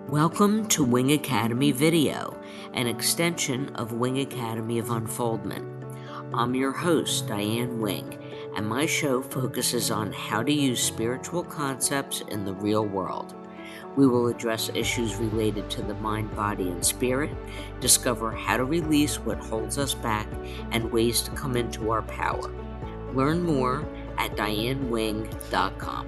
Welcome to Wing Academy Video, an extension of Wing Academy of Unfoldment. I'm your host, Diane Wing, and my show focuses on how to use spiritual concepts in the real world. We will address issues related to the mind, body, and spirit, discover how to release what holds us back, and ways to come into our power. Learn more at dianewing.com.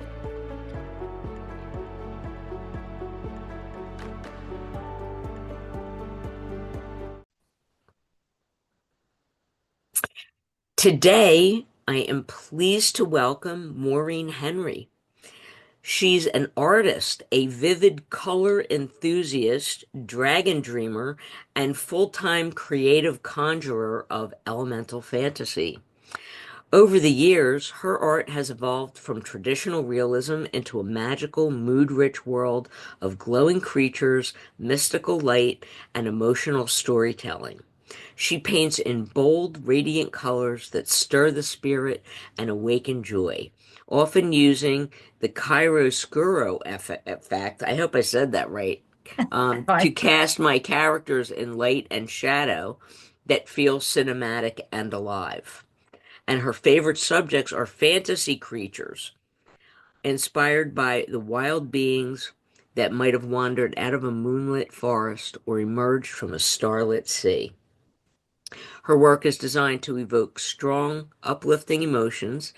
Today, I am pleased to welcome Maureen Henry. She's an artist, a vivid color enthusiast, dragon dreamer, and full-time creative conjurer of elemental fantasy. Over the years, her art has evolved from traditional realism into a magical, mood-rich world of glowing creatures, mystical light, and emotional storytelling. She paints in bold, radiant colors that stir the spirit and awaken joy, often using the chiaroscuro effect. I hope I said that right. To Right. cast my characters in light and shadow that feel cinematic and alive. And her favorite subjects are fantasy creatures, inspired by the wild beings that might have wandered out of a moonlit forest or emerged from a starlit sea. Her work is designed to evoke strong, uplifting emotions,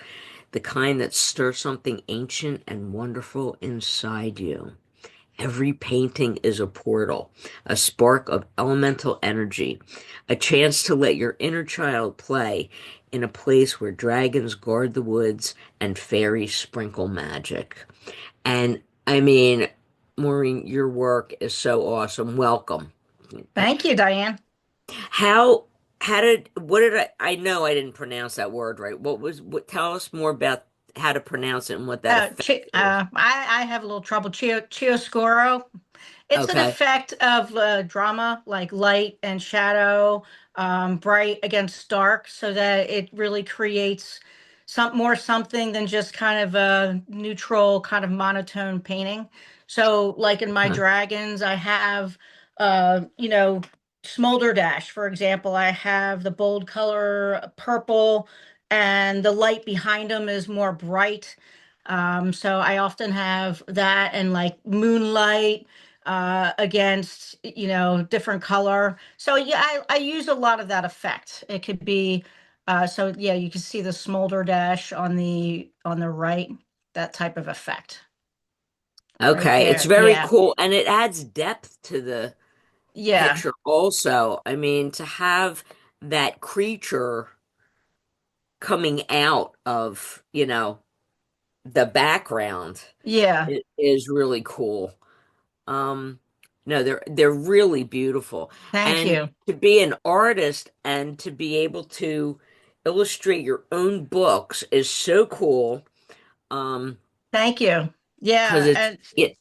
the kind that stir something ancient and wonderful inside you. Every painting is a portal, a spark of elemental energy, a chance to let your inner child play in a place where dragons guard the woods and fairies sprinkle magic. And I mean, Maureen, your work is so awesome. Welcome. Thank you, Diane. How what did I know I didn't pronounce that word right. Tell us more about how to pronounce it and what that effect is. I have a little trouble. Chiaroscuro. It's an Okay. effect of drama, like light and shadow, bright against dark, so that it really creates something than just kind of a neutral, kind of monotone painting. So, like in my Huh. dragons, I have, Smolder Dash, for example. I have the bold color purple, and the light behind them is more bright. So I often have that and like moonlight against, different color. So yeah, I use a lot of that effect. It could be, so yeah, you can see the smolder dash on the right, that type of effect right Okay, it's there. very Yeah. cool and it adds depth to the Yeah. picture also. I mean, to have that creature coming out of, the background Yeah. is really cool. Um, no, they're really beautiful. Thank And you. to be an artist and to be able to illustrate your own books is so cool. Thank you. Because Yeah. it's And it.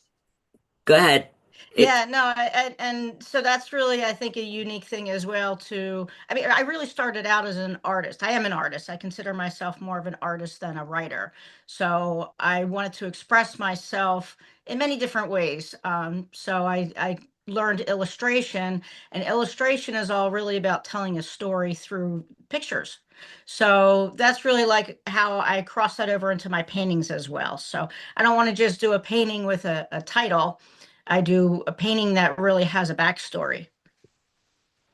Go ahead. It yeah, no, and so that's really, I think, a unique thing as well too. I mean, I really started out as an artist. I am an artist. I consider myself more of an artist than a writer. So I wanted to express myself in many different ways. So I learned illustration, and illustration is all really about telling a story through pictures. So that's really like how I cross that over into my paintings as well. So I don't want to just do a painting with a title. I do a painting that really has a backstory.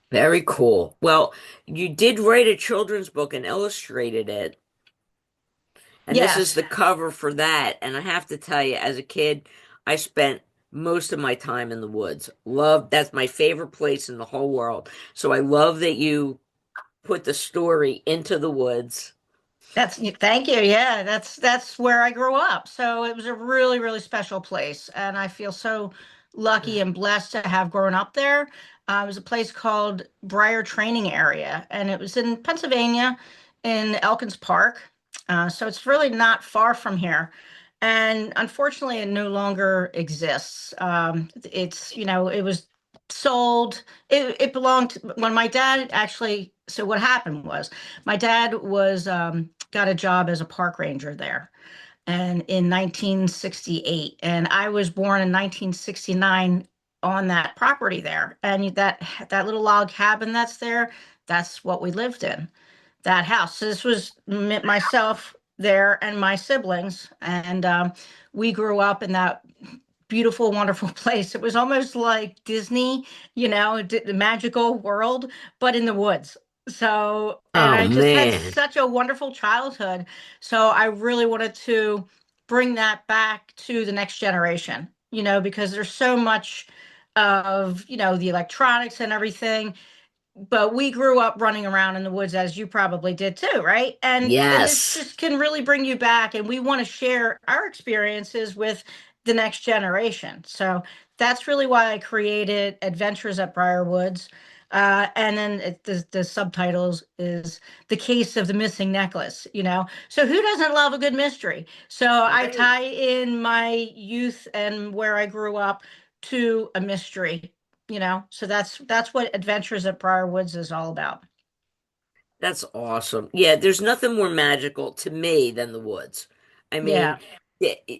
Very cool. Well, you did write a children's book and illustrated it, and this is Yes. the cover for that. And I have to tell you, as a kid, I spent most of my time in the woods. That's my favorite place in the whole world. So I love that you put the story into the woods. Thank you. Yeah, that's where I grew up. So it was a really, really special place. And I feel so lucky and blessed to have grown up there. It was a place called Breyer Training Area, and it was in Pennsylvania in Elkins Park. So it's really not far from here. And unfortunately, it no longer exists. It was sold. It belonged when my dad actually. So what happened was my dad was got a job as a park ranger there, and in 1968, and I was born in 1969. on that property there. And that little log cabin that's there, that's what we lived in, that house. So this was myself there and my siblings, and we grew up in that beautiful, wonderful place. It was almost like Disney, the magical world, but in the woods. So, and Oh I just had man. such a wonderful childhood. So I really wanted to bring that back to the next generation, because there's so much of, the electronics and everything, but we grew up running around in the woods as you probably did too, right? And this Yes. just can really bring you back, and we want to share our experiences with the next generation. So that's really why I created Adventures at Briar Woods. And then the subtitles is The Case of the Missing Necklace. So who doesn't love a good mystery? So I Right. tie in my youth and where I grew up to a mystery. So that's what Adventures at Briar Woods is all about. That's awesome. Yeah, there's nothing more magical to me than the woods. I mean, Yeah,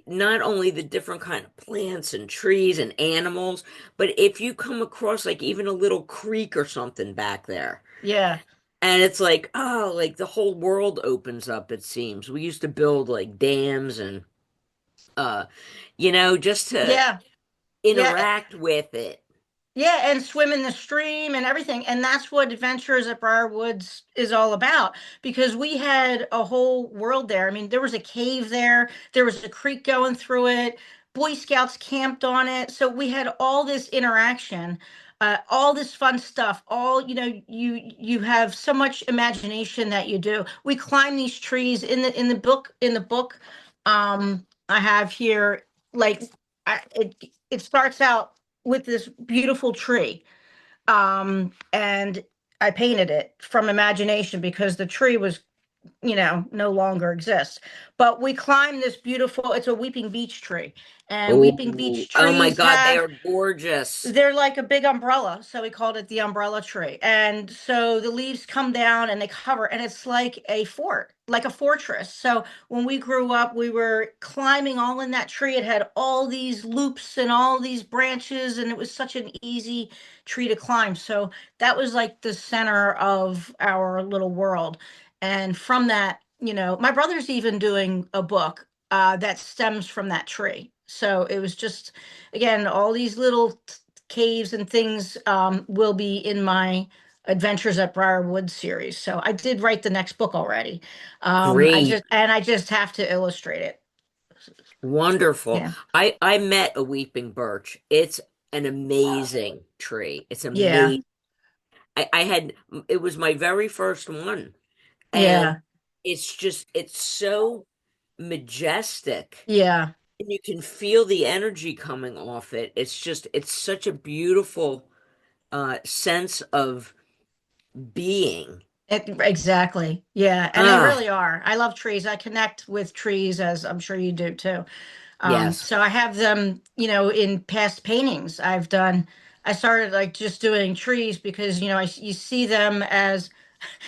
not only the different kind of plants and trees and animals, but if you come across like even a little creek or something back there, yeah, and it's like, oh, like the whole world opens up, it seems. We used to build like dams and uh, just to yeah, yeah. interact with it. Yeah, and swim in the stream and everything. And that's what Adventures at Briar Woods is all about, because we had a whole world there. I mean, there was a cave there, there was a creek going through it, Boy Scouts camped on it. So we had all this interaction, all this fun stuff. You have so much imagination that you do. We climb these trees in the book. I have here, like, it starts out with this beautiful tree. And I painted it from imagination because the tree was, no longer exists. But we climbed this beautiful, it's a weeping beech tree. And weeping Oh, beech oh my trees God, they have are gorgeous. they're like a big umbrella, so we called it the umbrella tree. And so the leaves come down and they cover, and it's like a fort, like a fortress. So when we grew up, we were climbing all in that tree. It had all these loops and all these branches, and it was such an easy tree to climb. So that was like the center of our little world. And from that, my brother's even doing a book that stems from that tree. So it was just, again, all these little caves and things will be in my Adventures at Briar Woods series. So I did write the next book already. Great. I just have to illustrate it. Wonderful. Yeah. I met a weeping birch. It's an amazing tree. It's Yeah. amazing. I had it was my very first one, and Yeah. it's so majestic, Yeah. and you can feel the energy coming off it. It's such a beautiful sense of being. Exactly. Yeah. And they Ah, really are. I love trees. I connect with trees, as I'm sure you do too. yes. So I have them, in past paintings I started like just doing trees because, you see them as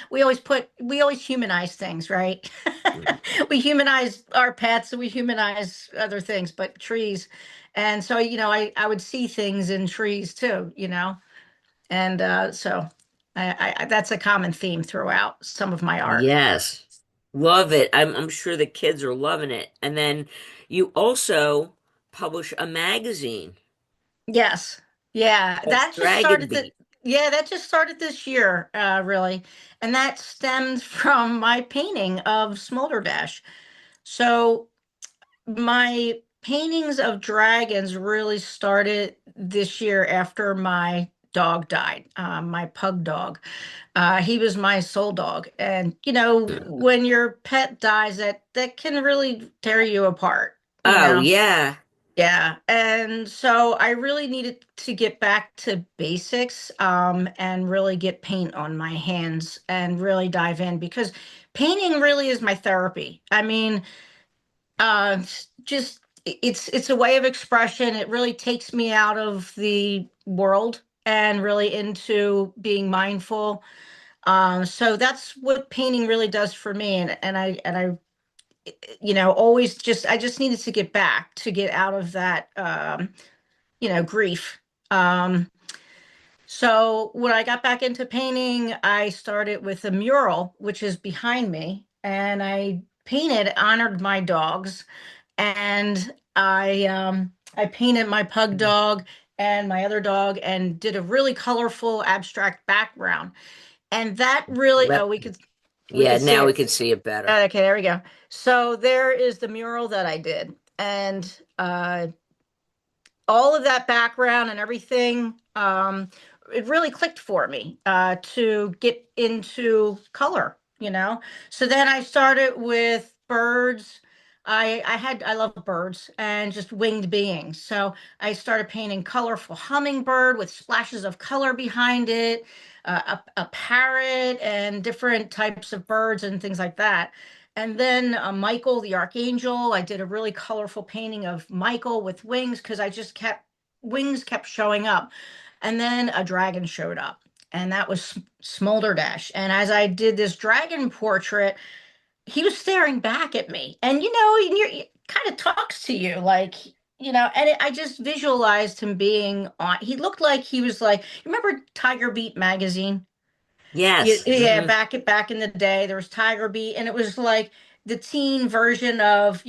we always humanize things, right? We humanize our pets, we humanize other things, but trees. And so, I would see things in trees too. And so that's a common theme throughout some of my art. Yes. Love it. I'm sure the kids are loving it. And then you also publish a magazine Yes. Yeah. called Dragonbeat. That just started this year, really. And that stemmed from my painting of Smolderdash. So my paintings of dragons really started this year after my dog died, my pug dog. He was my soul dog. And, when your pet dies, that can really tear you apart, you Oh, know? yeah. Yeah. And so I really needed to get back to basics, and really get paint on my hands and really dive in, because painting really is my therapy. I mean, just it's a way of expression. It really takes me out of the world and really into being mindful. So that's what painting really does for me. And I always just I just needed to get back to get out of that grief. Um, so when I got back into painting, I started with a mural, which is behind me, and I painted, honored my dogs, and I painted my pug dog and my other dog and did a really colorful abstract background. And that really, Let, we yeah, could see now we it. can see it better. Okay, there we go. So there is the mural that I did. And all of that background and everything, it really clicked for me to get into color, you know. So then I started with birds. I love birds and just winged beings. So I started painting colorful hummingbird with splashes of color behind it, a parrot and different types of birds and things like that. And then Michael, the archangel, I did a really colorful painting of Michael with wings because I just kept wings kept showing up. And then a dragon showed up, and that was Smolderdash. And as I did this dragon portrait, he was staring back at me, and it kind of talks to you like. I just visualized him being on. He looked like he was like, remember Tiger Beat magazine? Yeah, Yes. yeah, back in the day, there was Tiger Beat, and it was like the teen version of,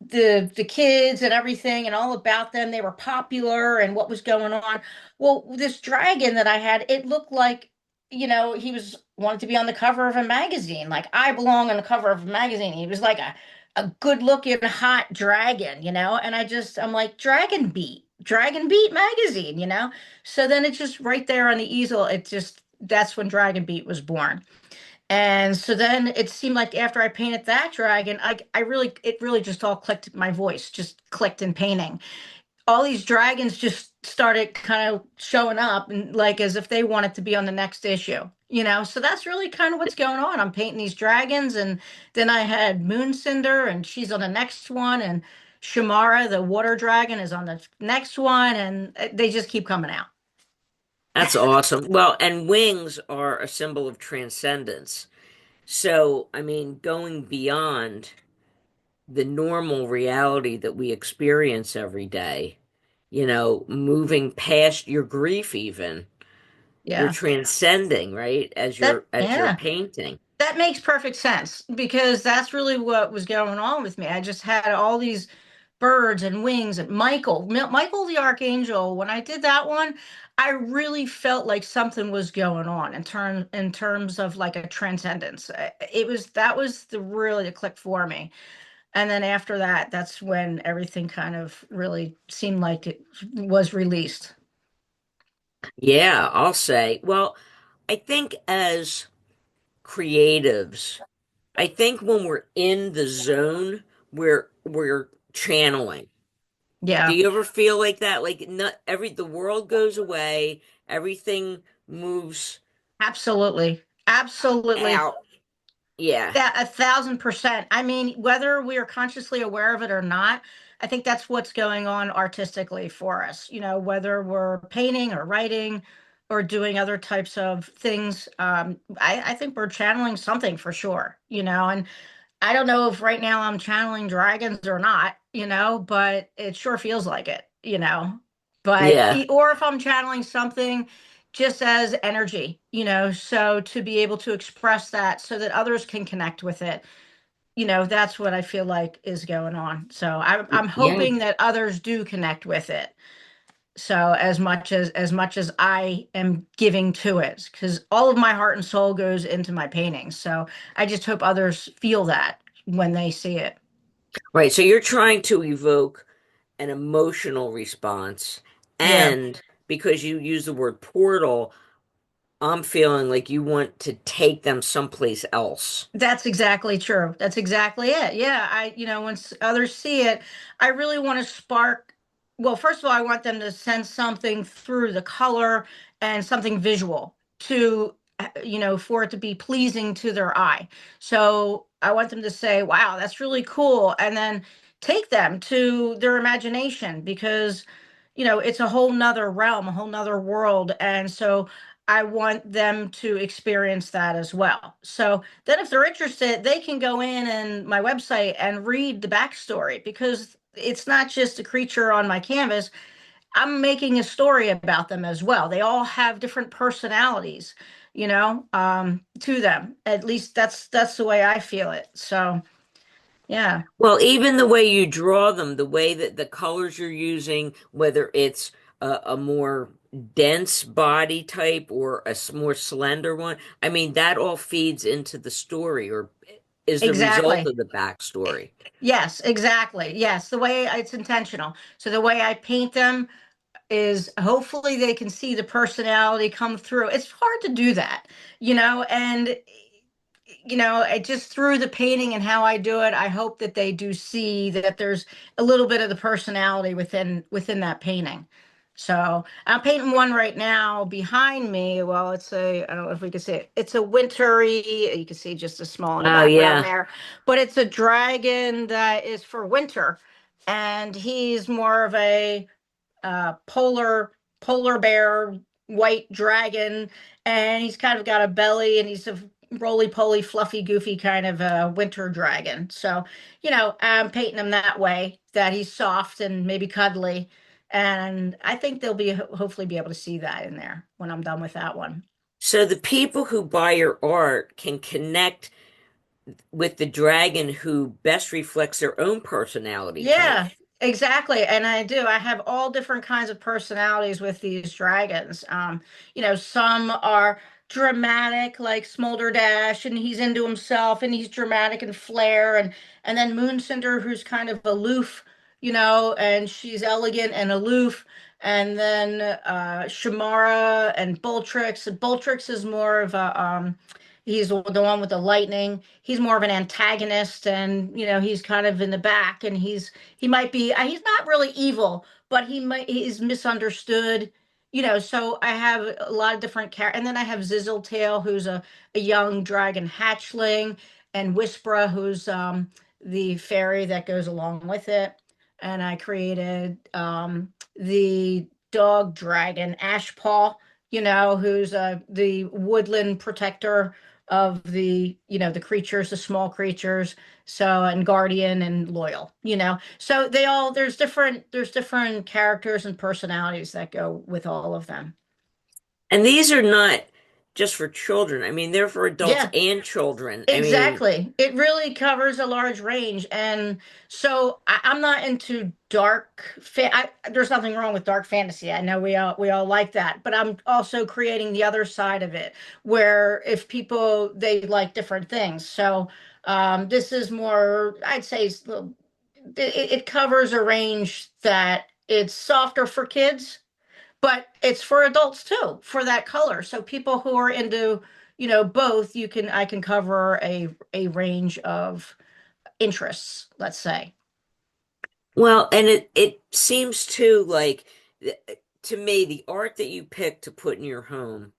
the kids and everything and all about them. They were popular and what was going on. Well, this dragon that I had, it looked like, he was wanted to be on the cover of a magazine. Like I belong on the cover of a magazine. He was like a good looking hot dragon, and I'm like, Dragon Beat magazine, So then it's just right there on the easel. That's when Dragon Beat was born. And so then it seemed like after I painted that dragon, it really just all clicked. My voice just clicked in painting. All these dragons just started kind of showing up and like as if they wanted to be on the next issue, So that's really kind of what's going on. I'm painting these dragons, and then I had Moon Cinder, and she's on the next one, and Shamara, the water dragon, is on the next one, and they just keep coming out. That's awesome. Well, and wings are a symbol of transcendence. So, I mean, going beyond the normal reality that we experience every day, moving past your grief even, you're Yeah. transcending, right? As you're Yeah. painting. That makes perfect sense because that's really what was going on with me. I just had all these birds and wings and Michael the Archangel. When I did that one, I really felt like something was going on in terms of like a transcendence. That was the really the click for me. And then after that, that's when everything kind of really seemed like it was released. Yeah, I'll say. Well, I think as creatives, I think when we're in the zone, we're channeling. Do Yeah, you ever feel like that? Like not the world goes away, everything moves absolutely. Absolutely. out. Yeah. Yeah, 1,000%. I mean, whether we are consciously aware of it or not, I think that's what's going on artistically for us. Whether we're painting or writing or doing other types of things, I think we're channeling something for sure. And I don't know if right now I'm channeling dragons or not, but it sure feels like it. Yeah. Or if I'm channeling something just as energy, so to be able to express that so that others can connect with it, that's what I feel like is going on. So I'm Yeah. hoping that others do connect with it. So as much as I am giving to it, because all of my heart and soul goes into my paintings. So I just hope others feel that when they see it. Right. So you're trying to evoke an emotional response. Yeah. And because you use the word portal, I'm feeling like you want to take them someplace else. That's exactly true. That's exactly it. Yeah, when others see it, I really want to spark. Well, first of all, I want them to sense something through the color and something visual to, for it to be pleasing to their eye. So I want them to say, wow, that's really cool. And then take them to their imagination because, it's a whole nother realm, a whole nother world. And so I want them to experience that as well. So then if they're interested, they can go in and my website and read the backstory because it's not just a creature on my canvas. I'm making a story about them as well. They all have different personalities, to them. At least that's the way I feel it. So, yeah. Well, even the way you draw them, the way that the colors you're using, whether it's a more dense body type or more slender one, I mean, that all feeds into the story or is the result Exactly. of the backstory. Yes, exactly. Yes, the way it's intentional. So the way I paint them is hopefully they can see the personality come through. It's hard to do that, and I just through the painting and how I do it, I hope that they do see that there's a little bit of the personality within that painting. So I'm painting one right now behind me. Well, I don't know if we can see it. It's a wintry, you can see just a small in the Oh, background yeah. there, but it's a dragon that is for winter. And he's more of a polar bear, white dragon, and he's kind of got a belly, and he's a roly poly, fluffy, goofy kind of a winter dragon. So, I'm painting him that way, that he's soft and maybe cuddly. And I think they'll be hopefully be able to see that in there when I'm done with that one. So the people who buy your art can connect with the dragon who best reflects their own personality type. Yeah, exactly. And I do. I have all different kinds of personalities with these dragons. Some are dramatic, like Smolder Dash, and he's into himself, and he's dramatic and flair, and then Mooncinder, who's kind of aloof, and she's elegant and aloof. And then Shamara and Boltrix. And Boltrix is more of a he's the one with the lightning. He's more of an antagonist, and he's kind of in the back, and he might be he's not really evil, but he's misunderstood. So I have a lot of different characters, and then I have Zizzletail, who's a young dragon hatchling, and Whispera, who's the fairy that goes along with it. And I created the dog dragon Ashpaw, who's the woodland protector of the creatures, the small creatures. So, and guardian and loyal, so there's different characters and personalities that go with all of them. And these are not just for children. I mean, they're for adults Yeah. and children. I mean, Exactly. It really covers a large range. And so I'm not into there's nothing wrong with dark fantasy. I know we all like that, but I'm also creating the other side of it where if people they like different things. So this is more, I'd say it covers a range that it's softer for kids, but it's for adults too, for that color. So people who are into, both, I can cover a range of interests, let's say. well, and it seems too like to me the art that you pick to put in your home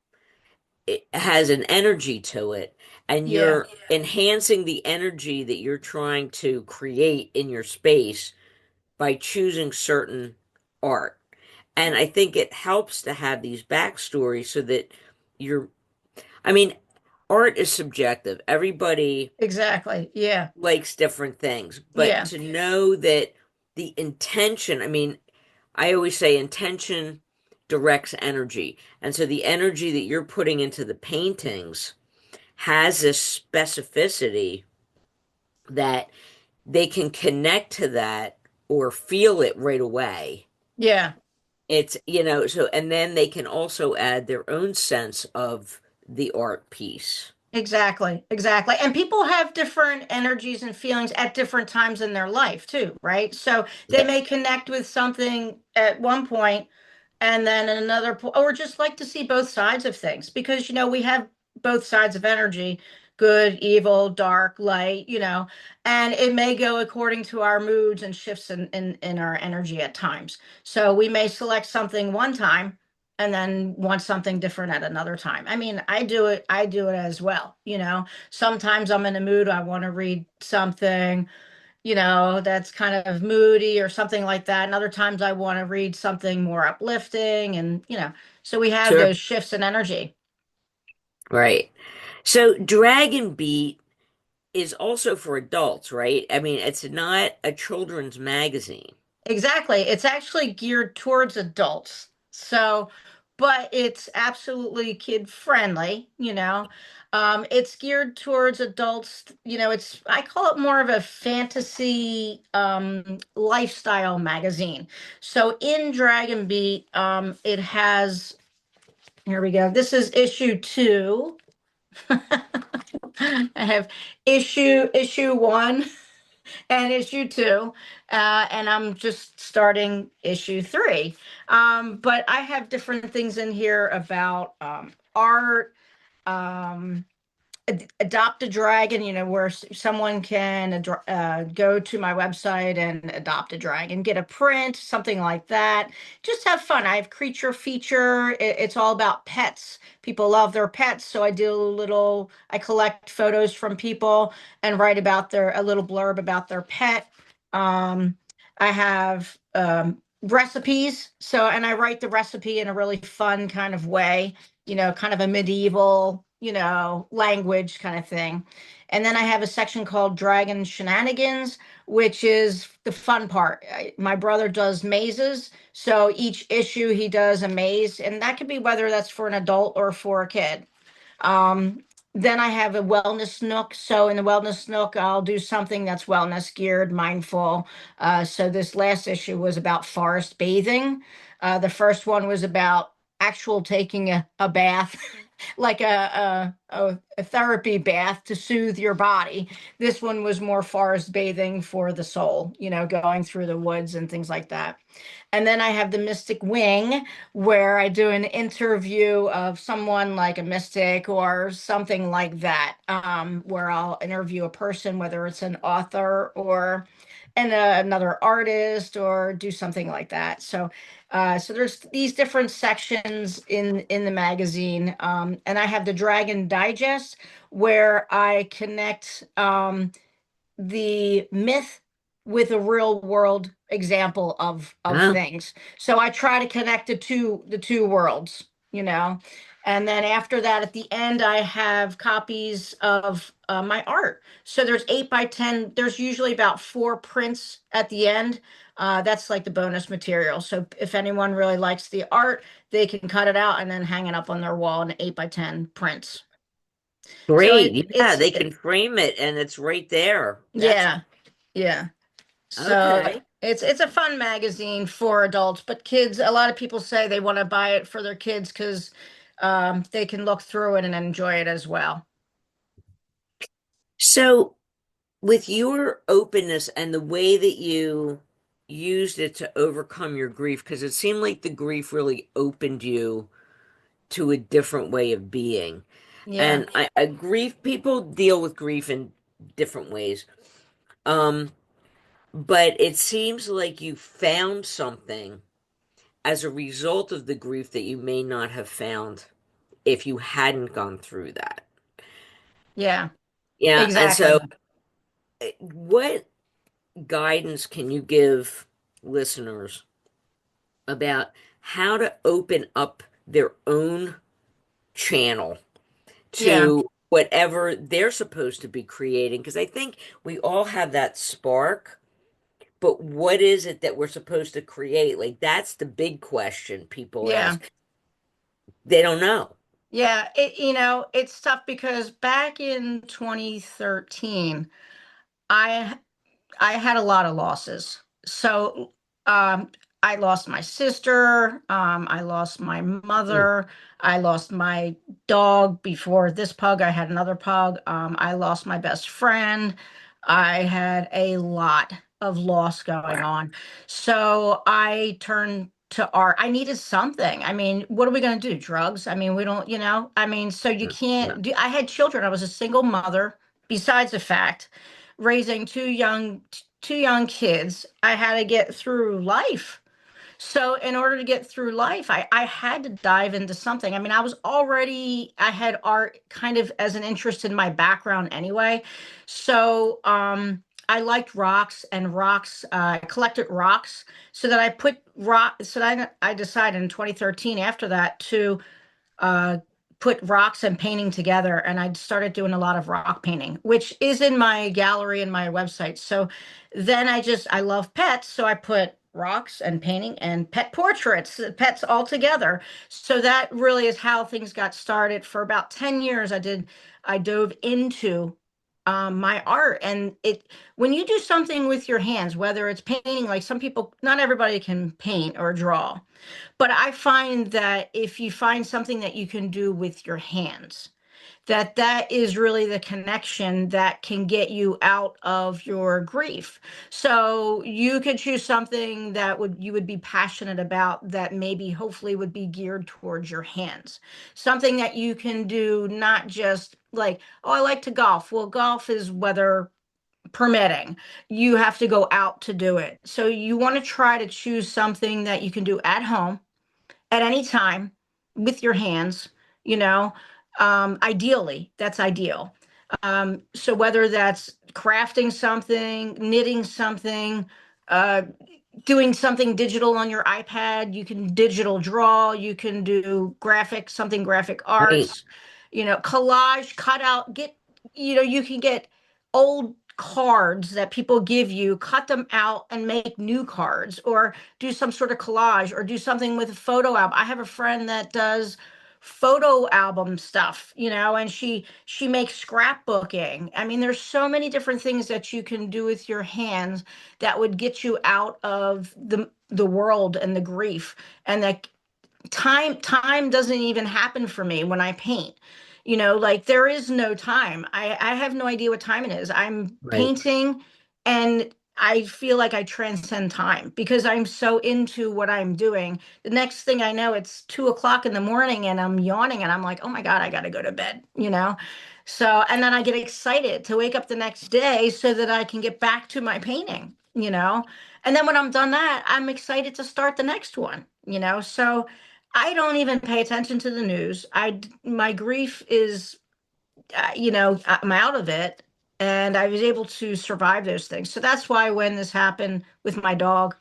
it has an energy to it, and Yeah, you're enhancing the energy that you're trying to create in your space by choosing certain art. And I think it helps to have these backstories so that you're, I mean, art is subjective. Everybody exactly. Yeah, likes different things, but yeah, to know that the intention, I mean, I always say intention directs energy. And so the energy that you're putting into the paintings has this specificity that they can connect to that or feel it right away. yeah. So, and then they can also add their own sense of the art piece. Exactly, exactly. And people have different energies and feelings at different times in their life too, right? So they Yeah. may connect with something at one point and then another or just like to see both sides of things because we have both sides of energy, good, evil, dark, light, and it may go according to our moods and shifts in our energy at times. So we may select something one time and then want something different at another time. I mean, I do it as well, sometimes I'm in a mood, I want to read something that's kind of moody or something like that. And other times I want to read something more uplifting and, so we have Sure. those shifts in energy. Right. So Dragonbeat is also for adults, right? I mean, it's not a children's magazine. Exactly. It's actually geared towards adults. So, but it's absolutely kid friendly, you know. It's geared towards adults, you know, I call it more of a fantasy lifestyle magazine. So in Dragonbeat, it has, here we go. This is issue 2. I have issue 1 and issue 2, and I'm just starting issue 3. But I have different things in here about art, um, adopt a dragon, you know, where someone can go to my website and adopt a dragon, get a print, something like that. Just have fun. I have creature feature. It's all about pets. People love their pets, so I collect photos from people and write about a little blurb about their pet. Um, I have recipes, and I write the recipe in a really fun kind of way, you know, kind of a medieval, you know, language kind of thing. And then I have a section called Dragon Shenanigans, which is the fun part. My brother does mazes. So each issue he does a maze, and that could be whether that's for an adult or for a kid. Um, then I have a wellness nook. So in the wellness nook, I'll do something that's wellness geared, mindful. So this last issue was about forest bathing. The first one was about actual taking a bath, like a therapy bath to soothe your body. This one was more forest bathing for the soul, you know, going through the woods and things like that. And then I have the Mystic Wing, where I do an interview of someone like a mystic or something like that, where I'll interview a person, whether it's an author or another artist, or do something like that. So there's these different sections in the magazine, and I have the Dragon Digest, where I connect the myth with a real world example of Oh, things. So I try to connect the two worlds, you know. And then after that, at the end, I have copies of my art. So there's 8 by 10. There's usually about 4 prints at the end. That's like the bonus material. So if anyone really likes the art, they can cut it out and then hang it up on their wall in 8 by 10 prints. So great. Yeah, they can frame it and it's right there. That's yeah, yeah. So okay. it's a fun magazine for adults, but kids, a lot of people say they want to buy it for their kids because they can look through it and enjoy it as well. So, with your openness and the way that you used it to overcome your grief, because it seemed like the grief really opened you to a different way of being. Yeah, And grief, people deal with grief in different ways. Um, but it seems like you found something as a result of the grief that you may not have found if you hadn't gone through that. yeah, Yeah, and so exactly. what guidance can you give listeners about how to open up their own channel Yeah, to whatever they're supposed to be creating? Because I think we all have that spark, but what is it that we're supposed to create? Like, that's the big question people yeah, ask. They don't know. yeah. You know, it's tough because back in 2013, I I had a lot of losses. So I lost my sister, I lost my Mm, mother, I lost my dog before this pug. I had another pug. I lost my best friend. I had a lot of loss going wow. on. So I turned to art. I needed something. I mean, what are we going to do? Drugs? I mean, we don't, you know, I mean, so you No, no. can't do. I had children. I was a single mother. Besides the fact raising two young kids, I had to get through life. So in order to get through life, I had to dive into something. I mean, I had art kind of as an interest in my background anyway. So I liked rocks, and I collected rocks, so that I put rock so that I decided in 2013 after that to uh, put rocks and painting together. And I started doing a lot of rock painting, which is in my gallery and my website. So then I love pets. So I put rocks and painting and pet portraits, pets all together. So that really is how things got started. For about 10 years, I dove into my art. And when you do something with your hands, whether it's painting, like some people, not everybody can paint or draw, but I find that if you find something that you can do with your hands, that is really the connection that can get you out of your grief. So you could choose something that would you would be passionate about, that maybe hopefully would be geared towards your hands. Something that you can do, not just like, oh, I like to golf. Well, golf is weather permitting. You have to go out to do it. So you want to try to choose something that you can do at home at any time with your hands, you know, ideally, that's ideal. So whether that's crafting something, knitting something, uh, doing something digital on your iPad, you can digital draw, you can do graphic Right. arts, collage, cut out, you can get old cards that people give you, cut them out and make new cards, or do some sort of collage, or do something with a photo album. I have a friend that does photo album stuff, and she makes scrapbooking. I mean, there's so many different things that you can do with your hands that would get you out of the world and the grief. And that time doesn't even happen for me when I paint. Like there is no time. I have no idea what time it is. I'm Right. painting, and I feel like I transcend time because I'm so into what I'm doing. The next thing I know, it's 2 o'clock in the morning and I'm yawning and I'm like, oh my God, I gotta go to bed. So, and then I get excited to wake up the next day so that I can get back to my painting. And then when I'm done that, I'm excited to start the next one. So I don't even pay attention to the news. My grief is, I'm out of it, and I was able to survive those things. So that's why when this happened with my dog,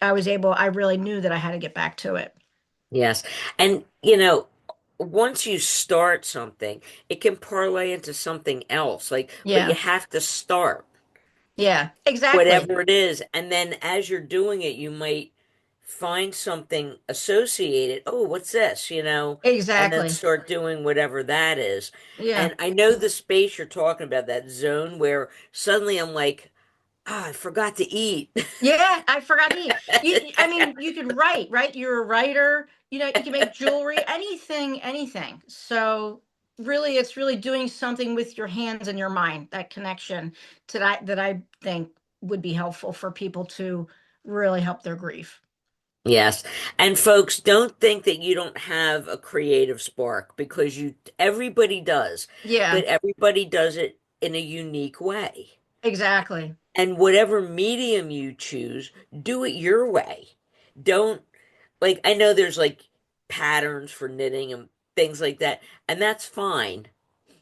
I really knew that I had to get back to it. Yes. And, once you start something, it can parlay into something else. Like, but you Yeah, have to start yeah, exactly, whatever it is. And then as you're doing it, you might find something associated. Oh, what's this? And then exactly. start doing whatever that is. Yeah. And I know the space you're talking about, that zone where suddenly I'm like, I forgot to eat. Yeah, I forgot to eat. I mean, you could write, right? You're a writer, you can make jewelry, anything. So really, it's really doing something with your hands and your mind, that connection that I think would be helpful for people to really help their grief. Yes. And folks, don't think that you don't have a creative spark, because everybody does, Yeah, but everybody does it in a unique way. exactly. And whatever medium you choose, do it your way. Don't, like, I know there's like patterns for knitting and things like that, and that's fine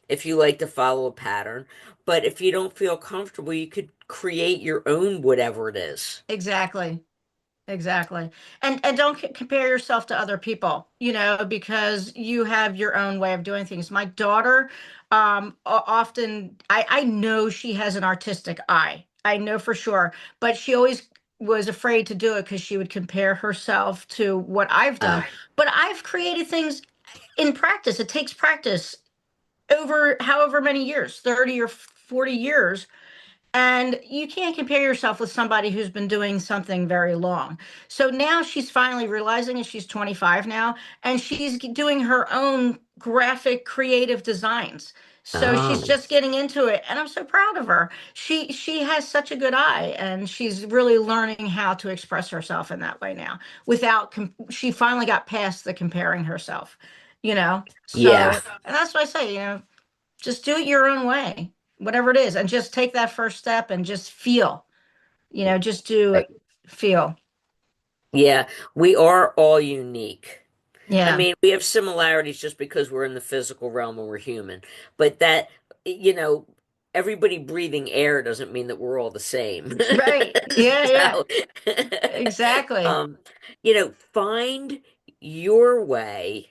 if you like to follow a pattern. But if you don't feel comfortable, you could create your own whatever it is. Exactly. Exactly. And don't compare yourself to other people, because you have your own way of doing things. My daughter, often I know she has an artistic eye. I know for sure, but she always was afraid to do it because she would compare herself to what I've done. Uh, But I've created things in practice. It takes practice over however many years, 30 or 40 years, and you can't compare yourself with somebody who's been doing something very long. So now she's finally realizing it. She's 25 now, and she's doing her own graphic creative designs. So she's oh, just getting into it, and I'm so proud of her. She has such a good eye, and she's really learning how to express herself in that way now. She finally got past the comparing herself. yeah. So, and that's what I say. Just do it your own way, whatever it is, and just take that first step and just feel, just do Right. it, feel. Yeah, we are all unique. I Yeah. mean, we have similarities just because we're in the physical realm and we're human. But that, you know, everybody breathing air doesn't mean that we're all the same. Right. Yeah, yeah. So, Exactly. um, find your way,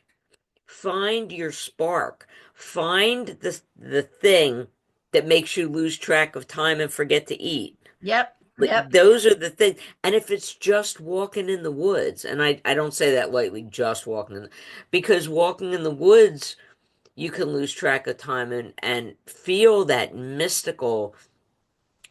find your spark, find the thing that makes you lose track of time and forget to eat. Yep. Like Yep. those are the things. And if it's just walking in the woods, and I don't say that lightly, just walking in, because walking in the woods, you can lose track of time and feel that mystical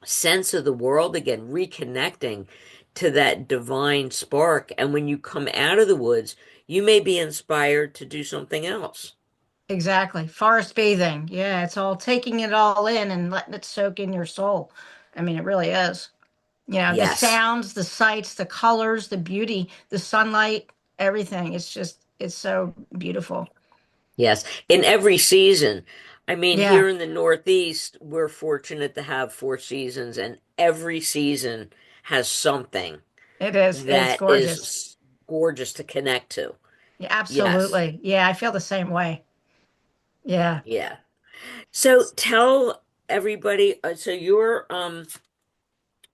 sense of the world again, reconnecting to that divine spark. And when you come out of the woods, you may be inspired to do something else. Exactly. Forest bathing. Yeah, it's all taking it all in and letting it soak in your soul. I mean, it really is. You know, the Yes. sounds, the sights, the colors, the beauty, the sunlight, everything. It's so beautiful. Yes, in every season. I mean, Yeah, here in the Northeast, we're fortunate to have four seasons, and every season has something it is. It's that gorgeous. is gorgeous to connect to. Yeah, Yes, absolutely. Yeah, I feel the same way. Yeah. yeah. So tell everybody, so your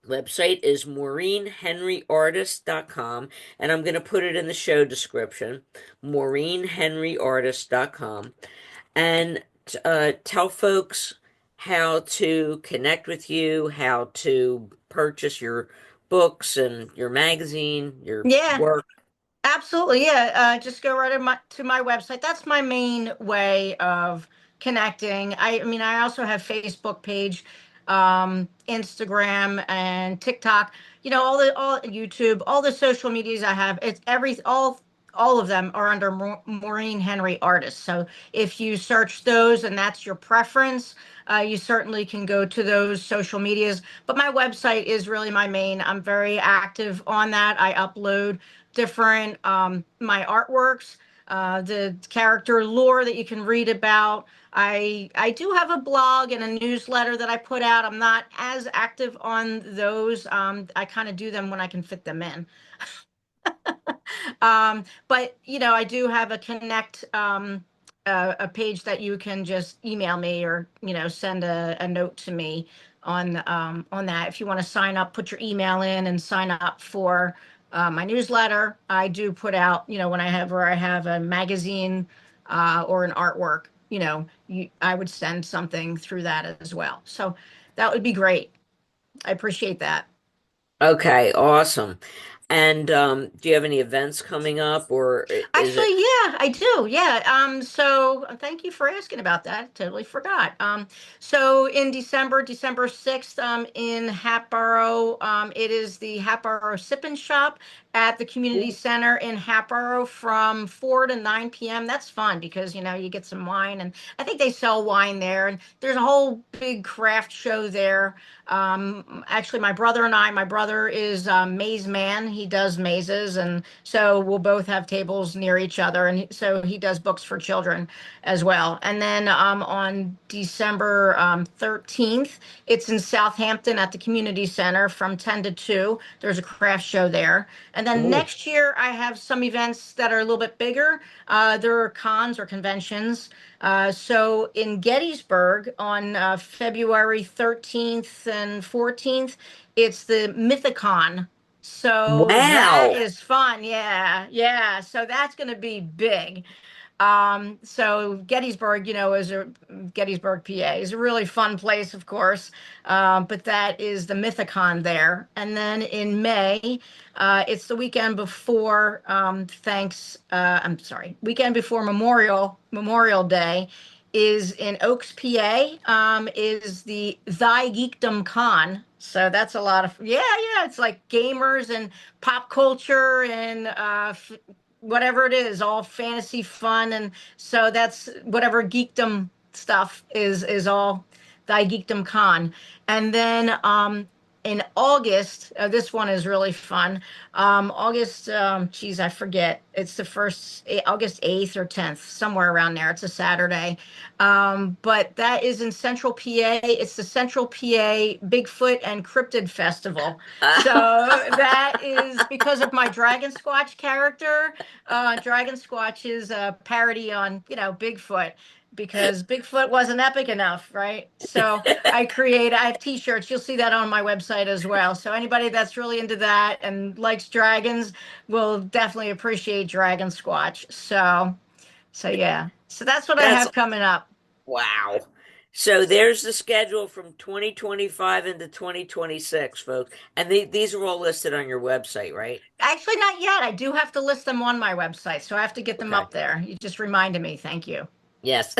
website is maureenhenryartist.com, and I'm going to put it in the show description, maureenhenryartist.com. And tell folks how to connect with you, how to purchase your books and your magazine, your Yeah. work. Absolutely, yeah. Just go right to my website. That's my main way of connecting. I mean, I also have Facebook page, Instagram, and TikTok. You know, all YouTube, all the social medias I have. It's all of them are under Maureen Henry Artist. So if you search those and that's your preference, you certainly can go to those social medias. But my website is really my main. I'm very active on that. I upload different my artworks, the character lore that you can read about. I do have a blog and a newsletter that I put out. I'm not as active on those. I kind of do them when I can fit them in. But you know, I do have a connect a page that you can just email me or you know send a note to me on that. If you want to sign up, put your email in and sign up for my newsletter. I do put out, you know, when I have a magazine or an artwork, you know, I would send something through that as well. So that would be great. I appreciate that. Okay, awesome. And do you have any events coming up, or is Actually, it? yeah, I do. Yeah. So thank you for asking about that. Totally forgot. So in December 6th, in Hatboro, it is the Hatboro Sip and Shop at the community center in Hatboro from 4 to 9 p.m. That's fun because, you know, you get some wine and I think they sell wine there and there's a whole big craft show there. Actually, my brother is a maze man. He does mazes, and so we'll both have tables near each other. And so he does books for children as well. And then on December 13th, it's in Southampton at the community center from 10 to 2. There's a craft show there. And then Ooh, next year, I have some events that are a little bit bigger. There are cons or conventions. So in Gettysburg on February 13th and 14th, it's the Mythicon. So that wow. is fun. Yeah. Yeah. So that's going to be big. So Gettysburg, you know, is a Gettysburg, PA is a really fun place, of course. But that is the Mythicon there. And then in May, it's the weekend before I'm sorry, weekend before Memorial Day is in Oaks, PA, is the Thy Geekdom Con. So that's a lot of, yeah, it's like gamers and pop culture and whatever it is, all fantasy fun. And so that's whatever geekdom stuff is all Thy Geekdom Con. And then in August, this one is really fun. August, geez, I forget. It's the first August 8th or 10th, somewhere around there. It's a Saturday. But that is in Central PA. It's the Central PA Bigfoot and Cryptid Festival. So that is because of my Dragon Squatch character. Dragon Squatch is a parody on, you know, Bigfoot because Bigfoot wasn't epic enough, right? So I have t-shirts. You'll see that on my website as well. So anybody that's really into that and likes dragons will definitely appreciate Dragon Squatch. So yeah. So that's what I That's have coming up. wow. So there's the schedule from 2025 into 2026, folks. And these are all listed on your website, right? Actually, not yet. I do have to list them on my website, so I have to get them Okay. up there. You just reminded me. Thank you. Yes.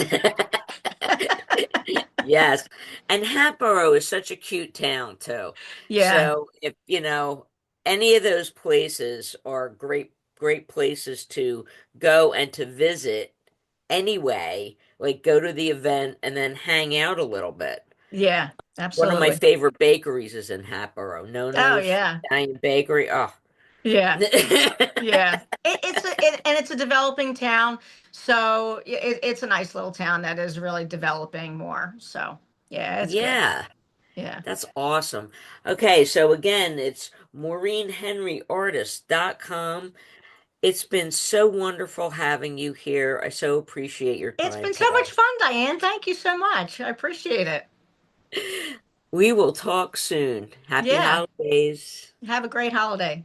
Yes. And Hatboro is such a cute town too. Yeah, So if, any of those places are great places to go and to visit anyway, like go to the event and then hang out a little bit. yeah, One of my absolutely. favorite bakeries is in Hatboro. Oh, Nono's yeah, Italian Bakery. Oh. yeah, yeah. And it's a developing town, so it's a nice little town that is really developing more. So yeah, it's good. Yeah. Yeah. That's awesome. Okay, so again, it's MaureenHenryArtist.com. It's been so wonderful having you here. I so appreciate your It's time been so much today. fun, Diane. Thank you so much. I appreciate it. We will talk soon. Happy Yeah. holidays. Have a great holiday.